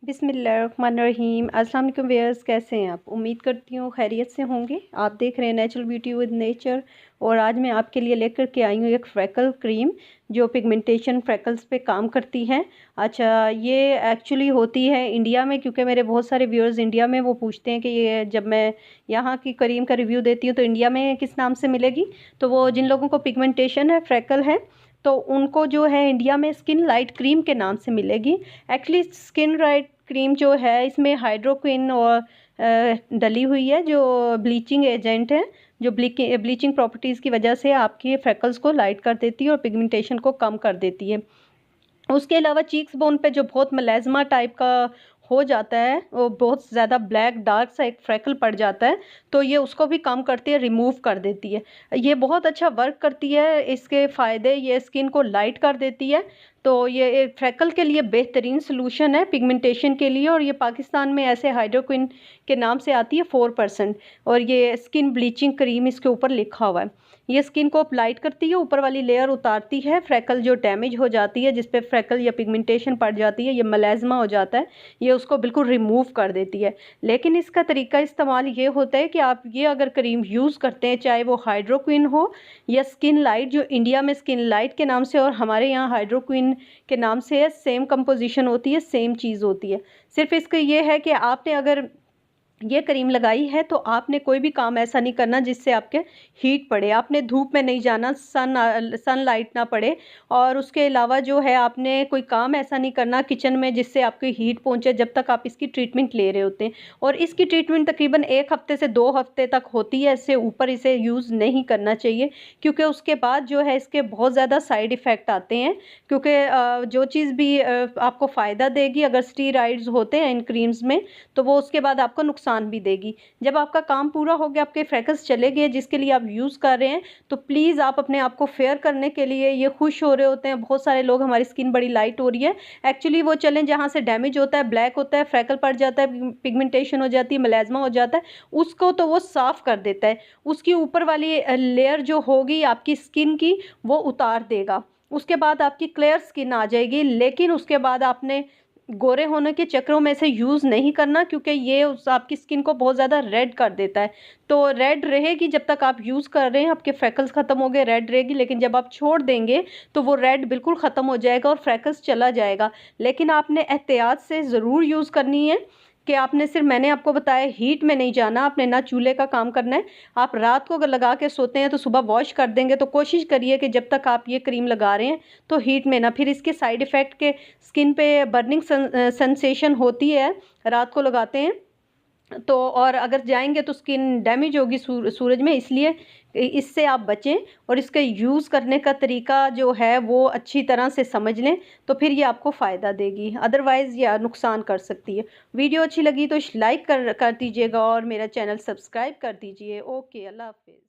बिस्मिल्लाहिर्रहमानिर्रहीम। अस्सलाम वालेकुम व्यूअर्स, कैसे हैं आप? उम्मीद करती हूँ खैरियत से होंगे। आप देख रहे हैं नेचुरल ब्यूटी विद नेचर और आज मैं आपके लिए लेकर के आई हूँ एक फ्रैकल क्रीम जो पिगमेंटेशन फ्रैकल्स पे काम करती है। अच्छा, ये एक्चुअली होती है इंडिया में, क्योंकि मेरे बहुत सारे व्यूअर्स इंडिया में वो पूछते हैं कि ये जब मैं यहाँ की क्रीम का रिव्यू देती हूँ तो इंडिया में किस नाम से मिलेगी। तो वो जिन लोगों को पिगमेंटेशन है, फ्रैकल है, तो उनको जो है इंडिया में स्किन लाइट क्रीम के नाम से मिलेगी। एक्चुअली स्किन लाइट क्रीम जो है इसमें हाइड्रोक्विन और डली हुई है जो ब्लीचिंग एजेंट है, जो ब्लीचिंग प्रॉपर्टीज़ की वजह से आपके फ्रैकल्स को लाइट कर देती है और पिगमेंटेशन को कम कर देती है। उसके अलावा चीक्स बोन पे जो बहुत मेलास्मा टाइप का हो जाता है, वो बहुत ज़्यादा ब्लैक डार्क सा एक फ्रैकल पड़ जाता है, तो ये उसको भी कम करती है, रिमूव कर देती है। ये बहुत अच्छा वर्क करती है। इसके फ़ायदे, ये स्किन को लाइट कर देती है, तो ये एक फ्रैकल के लिए बेहतरीन सोल्यूशन है पिगमेंटेशन के लिए। और ये पाकिस्तान में ऐसे हाइड्रोक्विन के नाम से आती है 4%, और ये स्किन ब्लीचिंग क्रीम इसके ऊपर लिखा हुआ है। ये स्किन को लाइट करती है, ऊपर वाली लेयर उतारती है, फ्रैकल जो डैमेज हो जाती है, जिस पे फ्रैकल या पिगमेंटेशन पड़ जाती है, ये मेलास्मा हो जाता है, ये उसको बिल्कुल रिमूव कर देती है। लेकिन इसका तरीका इस्तेमाल ये होता है कि आप ये अगर क्रीम यूज़ करते हैं, चाहे वो हाइड्रोक्विन हो या स्किन लाइट, जो इंडिया में स्किन लाइट के नाम से और हमारे यहाँ हाइड्रोक्विन के नाम से है, सेम कंपोजिशन होती है, सेम चीज़ होती है। सिर्फ इसका ये है कि आपने अगर ये क्रीम लगाई है तो आपने कोई भी काम ऐसा नहीं करना जिससे आपके हीट पड़े। आपने धूप में नहीं जाना, सनलाइट ना पड़े। और उसके अलावा जो है आपने कोई काम ऐसा नहीं करना किचन में जिससे आपकी हीट पहुंचे जब तक आप इसकी ट्रीटमेंट ले रहे होते हैं। और इसकी ट्रीटमेंट तकरीबन 1 हफ्ते से 2 हफ्ते तक होती है, इससे ऊपर इसे यूज़ नहीं करना चाहिए, क्योंकि उसके बाद जो है इसके बहुत ज़्यादा साइड इफ़ेक्ट आते हैं। क्योंकि जो चीज़ भी आपको फ़ायदा देगी, अगर स्टीरॉइड्स होते हैं इन क्रीम्स में, तो वो उसके बाद आपको नुकसान भी देगी। जब आपका काम पूरा हो गया, आपके फ्रैकल्स चले गए जिसके लिए आप यूज़ कर रहे हैं, तो प्लीज़ आप अपने आप को फेयर करने के लिए ये खुश हो रहे होते हैं बहुत सारे लोग, हमारी स्किन बड़ी लाइट हो रही है। एक्चुअली वो चलें जहाँ से डैमेज होता है, ब्लैक होता है, फ्रैकल पड़ जाता है, पिगमेंटेशन हो जाती है, मेलास्मा हो जाता है, उसको तो वो साफ़ कर देता है। उसकी ऊपर वाली लेयर जो होगी आपकी स्किन की, वो उतार देगा। उसके बाद आपकी क्लियर स्किन आ जाएगी। लेकिन उसके बाद आपने गोरे होने के चक्करों में से यूज़ नहीं करना, क्योंकि ये उस आपकी स्किन को बहुत ज़्यादा रेड कर देता है। तो रेड रहेगी जब तक आप यूज़ कर रहे हैं, आपके फ्रैकल्स ख़त्म हो गए, रेड रहेगी। लेकिन जब आप छोड़ देंगे तो वो रेड बिल्कुल ख़त्म हो जाएगा और फ्रैकल्स चला जाएगा। लेकिन आपने एहतियात से ज़रूर यूज़ करनी है कि आपने सिर्फ, मैंने आपको बताया, हीट में नहीं जाना, आपने ना चूल्हे का काम करना है। आप रात को अगर लगा के सोते हैं तो सुबह वॉश कर देंगे, तो कोशिश करिए कि जब तक आप ये क्रीम लगा रहे हैं तो हीट में ना, फिर इसके साइड इफ़ेक्ट के स्किन पे बर्निंग सेंसेशन होती है रात को लगाते हैं तो। और अगर जाएंगे तो स्किन डैमेज होगी सूरज में, इसलिए इससे आप बचें और इसके यूज़ करने का तरीका जो है वो अच्छी तरह से समझ लें, तो फिर ये आपको फ़ायदा देगी, अदरवाइज़ ये नुकसान कर सकती है। वीडियो अच्छी लगी तो लाइक कर दीजिएगा और मेरा चैनल सब्सक्राइब कर दीजिए। ओके, अल्लाह हाफ़िज़।